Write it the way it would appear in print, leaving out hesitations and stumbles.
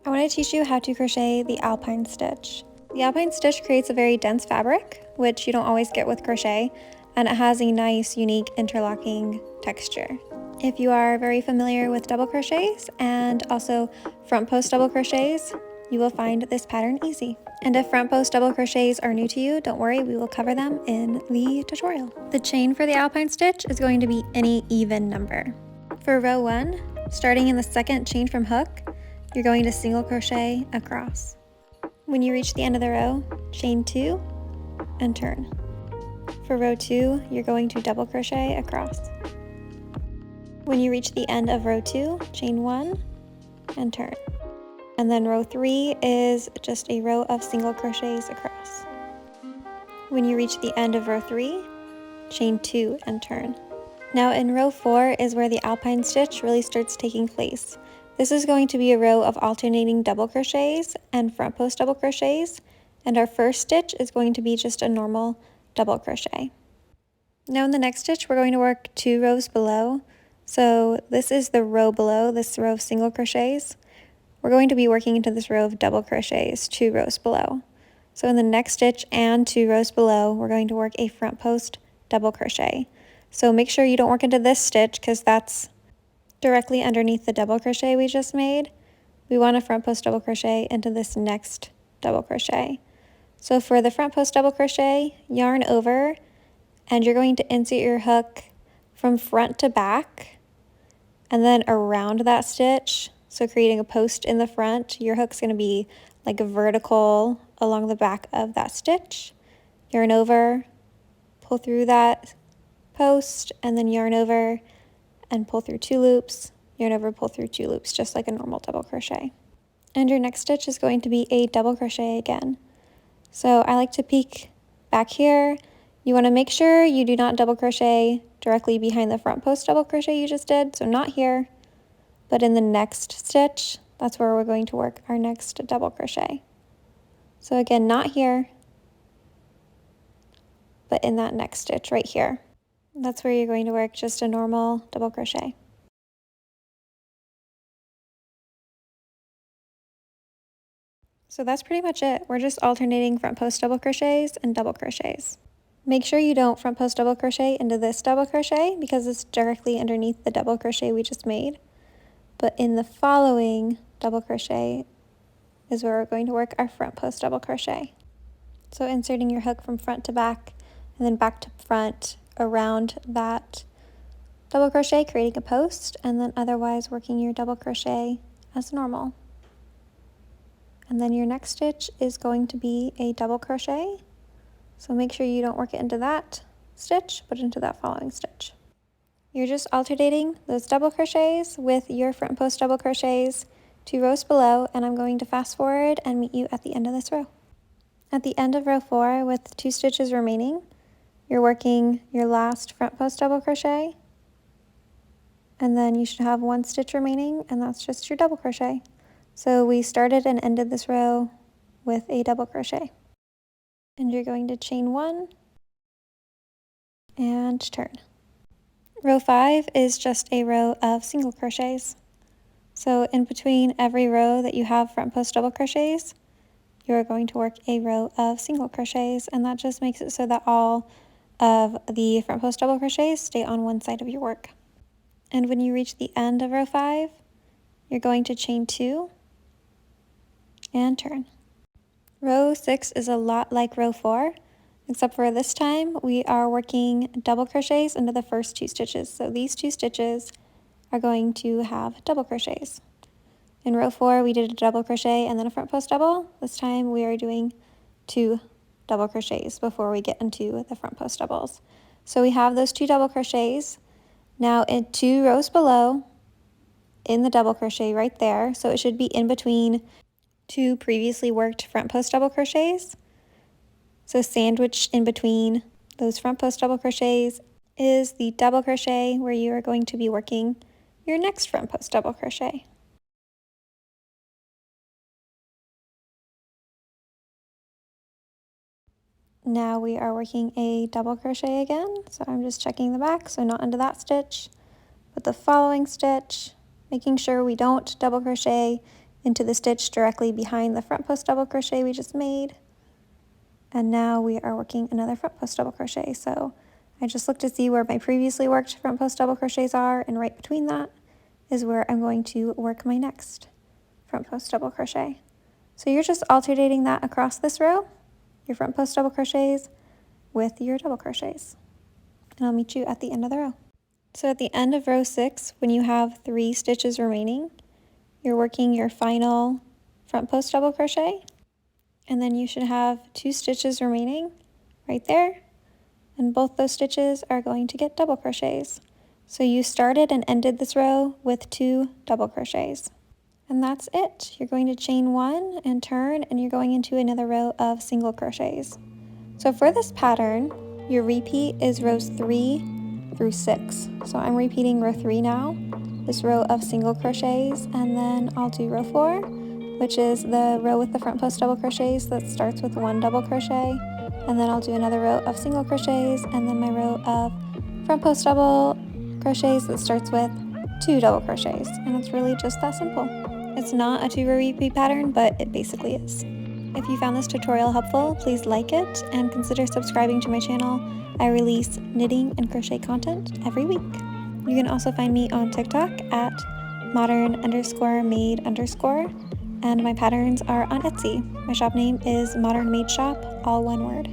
I want to teach you how to crochet the Alpine stitch. The Alpine stitch creates a very dense fabric, which you don't always get with crochet, and it has a nice, unique interlocking texture. If you are very familiar with double crochets and also front post double crochets, you will find this pattern easy. And if front post double crochets are new to you, don't worry, we will cover them in the tutorial. The chain for the Alpine stitch is going to be any even number. For row 1, starting in the second chain from hook, you're going to single crochet across. When you reach the end of the row, chain 2 and turn. For row 2, you're going to double crochet across. When you reach the end of row 2, chain 1 and turn. And then row 3 is just a row of single crochets across. When you reach the end of row 3, chain 2 and turn. Now in row 4 is where the Alpine stitch really starts taking place. This is going to be a row of alternating double crochets and front post double crochets, and our first stitch is going to be just a normal double crochet. Now in the next stitch, we're going to work 2 rows below. So this is the row below, this row of single crochets. We're going to be working into this row of double crochets 2 rows below. So in the next stitch and 2 rows below, we're going to work a front post double crochet. So make sure you don't work into this stitch because that's directly underneath the double crochet we just made. We want to front post double crochet into this next double crochet. So for the front post double crochet, yarn over, and you're going to insert your hook from front to back and then around that stitch. So creating a post in the front, your hook's going to be like a vertical along the back of that stitch. Yarn over, pull through that post, and then yarn over and pull through 2 loops, yarn over, pull through 2 loops, just like a normal double crochet. And your next stitch is going to be a double crochet again. So I like to peek back here. You want to make sure you do not double crochet directly behind the front post double crochet you just did, so not here, but in the next stitch, that's where we're going to work our next double crochet. So again, not here, but in that next stitch right here. That's where you're going to work just a normal double crochet. So that's pretty much it. We're just alternating front post double crochets and double crochets. Make sure you don't front post double crochet into this double crochet because it's directly underneath the double crochet we just made. But in the following double crochet is where we're going to work our front post double crochet. So inserting your hook from front to back and then back to front around that double crochet, creating a post, and then otherwise working your double crochet as normal. And then your next stitch is going to be a double crochet. So make sure you don't work it into that stitch, but into that following stitch. You're just alternating those double crochets with your front post double crochets 2 rows below, and I'm going to fast forward and meet you at the end of this row. At the end of row 4 with 2 stitches remaining, you're working your last front post double crochet, and then you should have 1 stitch remaining, and that's just your double crochet. So we started and ended this row with a double crochet. And you're going to chain 1 and turn. Row 5 is just a row of single crochets. So in between every row that you have front post double crochets, you're going to work a row of single crochets, and that just makes it so that all of the front post double crochets stay on one side of your work. And when you reach the end of row 5, you're going to chain 2 and turn. Row 6 is a lot like row 4, except for this time we are working double crochets into the first 2 stitches. So these 2 stitches are going to have double crochets. In row 4 we did a double crochet and then a front post double. This time we are doing 2 double crochets before we get into the front post doubles. So we have those 2 double crochets. Now in 2 rows below, in the double crochet right there, so it should be in between 2 previously worked front post double crochets. So sandwiched in between those front post double crochets is the double crochet where you are going to be working your next front post double crochet. Now we are working a double crochet again, so I'm just checking the back, so not into that stitch, but the following stitch, making sure we don't double crochet into the stitch directly behind the front post double crochet we just made. And now we are working another front post double crochet. So I just looked to see where my previously worked front post double crochets are, and right between that is where I'm going to work my next front post double crochet. So you're just alternating that across this row, your front post double crochets with your double crochets. And I'll meet you at the end of the row. So at the end of row 6, when you have 3 stitches remaining, you're working your final front post double crochet, and then you should have 2 stitches remaining right there, and both those stitches are going to get double crochets. So you started and ended this row with 2 double crochets. And that's it. You're going to chain 1 and turn, and you're going into another row of single crochets. So for this pattern, your repeat is rows 3 through 6. So I'm repeating row 3 now, this row of single crochets, and then I'll do row 4, which is the row with the front post double crochets that starts with 1 double crochet, and then I'll do another row of single crochets, and then my row of front post double crochets that starts with 2 double crochets. And it's really just that simple. It's not a 2-row repeat pattern, but it basically is. If you found this tutorial helpful, please like it and consider subscribing to my channel. I release knitting and crochet content every week. You can also find me on TikTok at modern_made_, and my patterns are on Etsy. My shop name is Modern Made Shop, all one word.